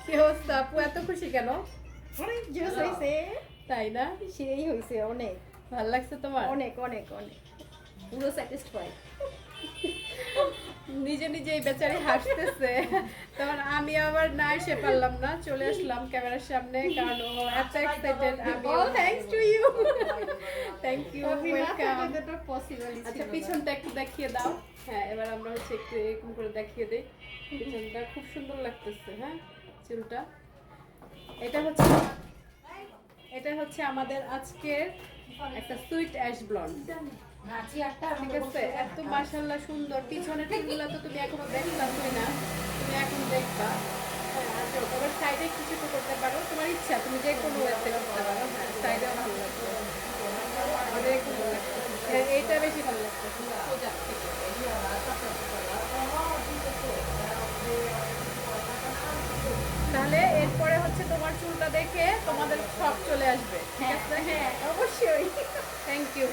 কি অবস্থা আপু, এত খুশি কেন? অনেক জোস হয়েছে। তাই না? সেই হয়েছে অনেক, ভালো লাগছে তোমার? অনেক অনেক অনেক পুরো স্যাটিসফাই। নিজে নিজে এই বেচারি হাসতেছে, তখন আমি আবার না এসে পারলাম না, চলে আসলাম ক্যামেরার সামনে, কারণ ও এত এক্সাইটেড। আমি all thanks to you. Thank you, welcome. Possible আচ্ছা পিছনটা একটু দেখিয়ে দাও। হ্যাঁ, এবার আমরা হচ্ছে একটু এরকম করে দেখিয়ে দিই। পিছনটা খুব সুন্দর লাগতেছে। হ্যাঁ, চুলটা এটা হচ্ছে এটা হচ্ছে আমাদের আজকের একটা সুইট অ্যাশ ব্লন্ড। ঠিক আছে, এত মাশাআল্লাহ সুন্দর। পিছনের চুলগুলো তো তুমি এখনো দেখলামই না, তুমি এখন দেখবা। হ্যাঁ, আচ্ছা ওবার সাইডে একটু ছোট করতে পারো, তোমার ইচ্ছা, তুমি যে কোনো ওয়েতে করতে পারো। হ্যাঁ, সাইডেও ভালো লাগবে, অনেক ভালো লাগবে। হ্যাঁ, এইটা বেশি ভালো লাগবে সোজা থেকে। তাহলে এরপরে হচ্ছে তোমার চুলটা দেখে তোমাদের সব চলে আসবে। ঠিক আছে? হ্যাঁ অবশ্যই। Thank you.